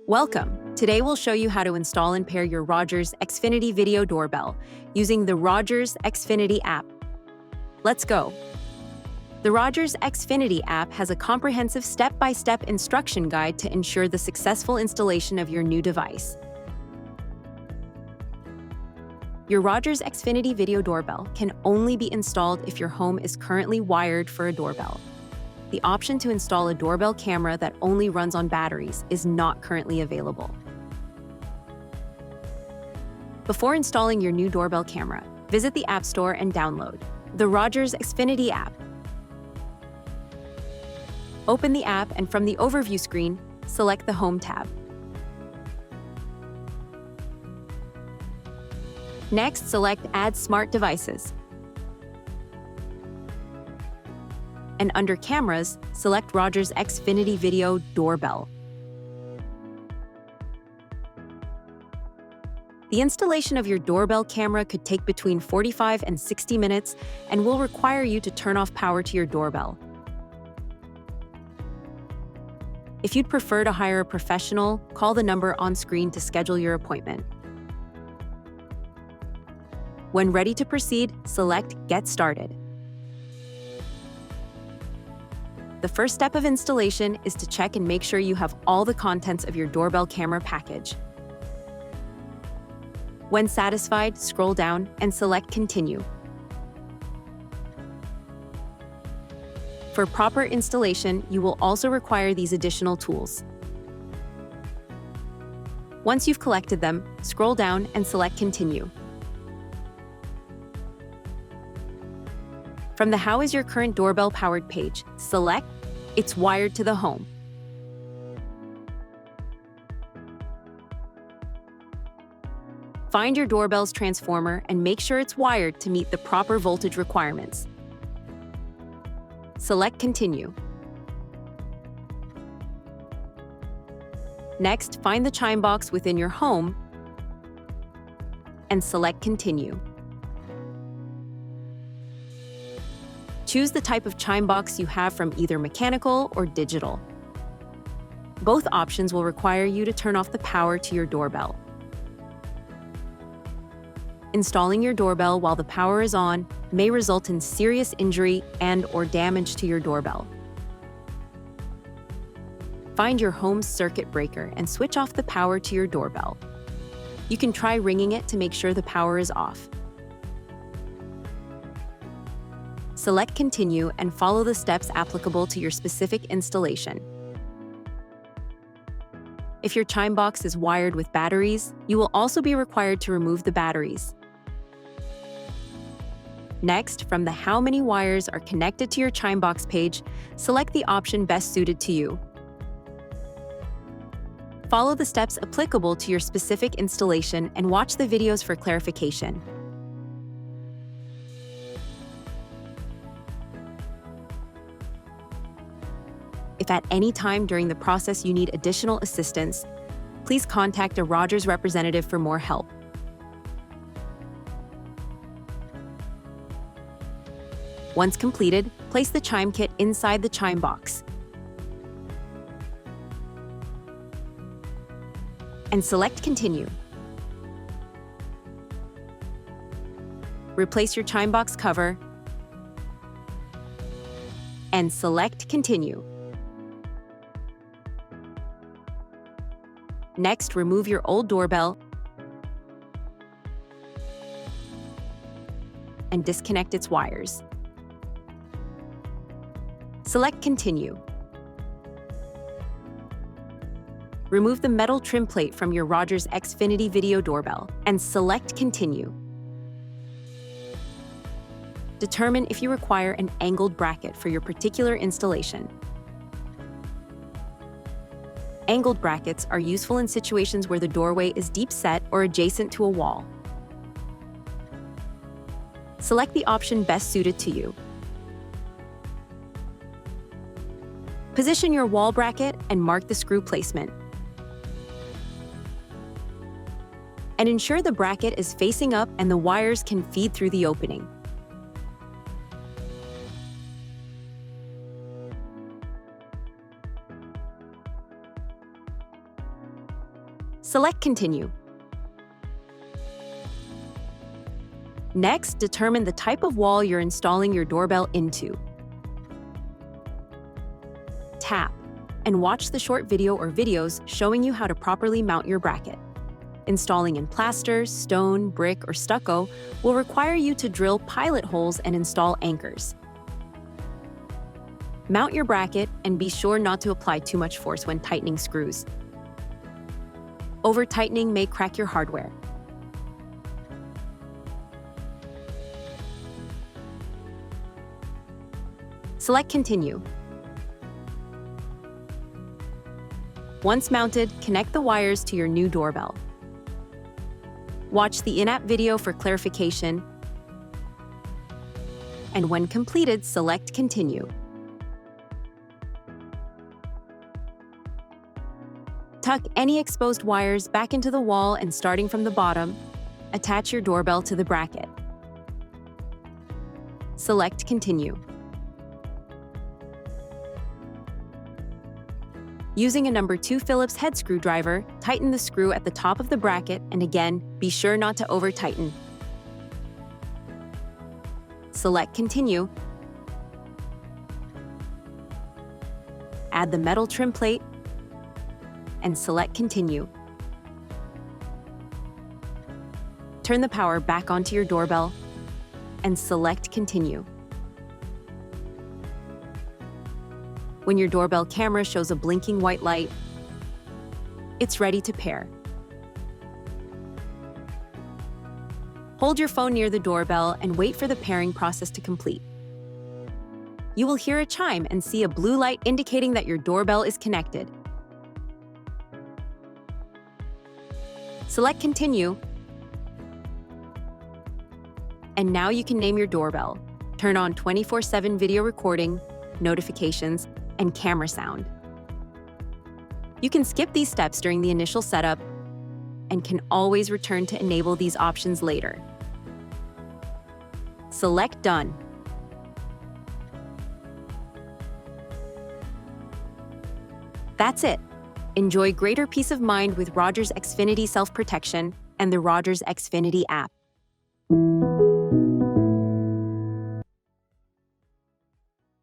Welcome! Today we'll show you how to install and pair your Rogers Xfinity Video Doorbell using the Rogers Xfinity app. Let's go! The Rogers Xfinity app has a comprehensive step-by-step instruction guide to ensure the successful installation of your new device. Your Rogers Xfinity Video Doorbell can only be installed if your home is currently wired for a doorbell. The option to install a doorbell camera that only runs on batteries is not currently available. Before installing your new doorbell camera, visit the App Store and download the Rogers Xfinity app. Open the app and from the overview screen, select the Home tab. Next, select Add Smart Devices. And under Cameras, select Rogers Xfinity Video Doorbell. The installation of your doorbell camera could take between 45 and 60 minutes and will require you to turn off power to your doorbell. If you'd prefer to hire a professional, call the number on screen to schedule your appointment. When ready to proceed, select Get Started. The first step of installation is to check and make sure you have all the contents of your doorbell camera package. When satisfied, scroll down and select Continue. For proper installation, you will also require these additional tools. Once you've collected them, scroll down and select Continue. From the How is your current doorbell powered page, select It's wired to the home. Find your doorbell's transformer and make sure it's wired to meet the proper voltage requirements. Select Continue. Next, find the chime box within your home and select Continue. Choose the type of chime box you have from either mechanical or digital. Both options will require you to turn off the power to your doorbell. Installing your doorbell while the power is on may result in serious injury and/or damage to your doorbell. Find your home's circuit breaker and switch off the power to your doorbell. You can try ringing it to make sure the power is off. Select Continue and follow the steps applicable to your specific installation. If your chime box is wired with batteries, you will also be required to remove the batteries. Next, from the How many wires are connected to your chime box page, select the option best suited to you. Follow the steps applicable to your specific installation and watch the videos for clarification. If at any time during the process you need additional assistance, please contact a Rogers representative for more help. Once completed, place the chime kit inside the chime box and select Continue. Replace your chime box cover and select Continue. Next, remove your old doorbell and disconnect its wires. Select Continue. Remove the metal trim plate from your Rogers Xfinity Video Doorbell and select Continue. Determine if you require an angled bracket for your particular installation. Angled brackets are useful in situations where the doorway is deep set or adjacent to a wall. Select the option best suited to you. Position your wall bracket and mark the screw placement. And ensure the bracket is facing up and the wires can feed through the opening. Select Continue. Next, determine the type of wall you're installing your doorbell into. Tap and watch the short video or videos showing you how to properly mount your bracket. Installing in plaster, stone, brick, or stucco will require you to drill pilot holes and install anchors. Mount your bracket and be sure not to apply too much force when tightening screws. Over-tightening may crack your hardware. Select Continue. Once mounted, connect the wires to your new doorbell. Watch the in-app video for clarification, and when completed, select Continue. Tuck any exposed wires back into the wall and starting from the bottom, attach your doorbell to the bracket. Select Continue. Using a number 2 Phillips head screwdriver, tighten the screw at the top of the bracket and again, be sure not to over-tighten. Select Continue. Add the metal trim plate and select Continue. Turn the power back onto your doorbell and select Continue. When your doorbell camera shows a blinking white light, it's ready to pair. Hold your phone near the doorbell and wait for the pairing process to complete. You will hear a chime and see a blue light indicating that your doorbell is connected. Select Continue, and now you can name your doorbell. Turn on 24/7 video recording, notifications, and camera sound. You can skip these steps during the initial setup and can always return to enable these options later. Select Done. That's it. Enjoy greater peace of mind with Rogers Xfinity Self-Protection and the Rogers Xfinity app.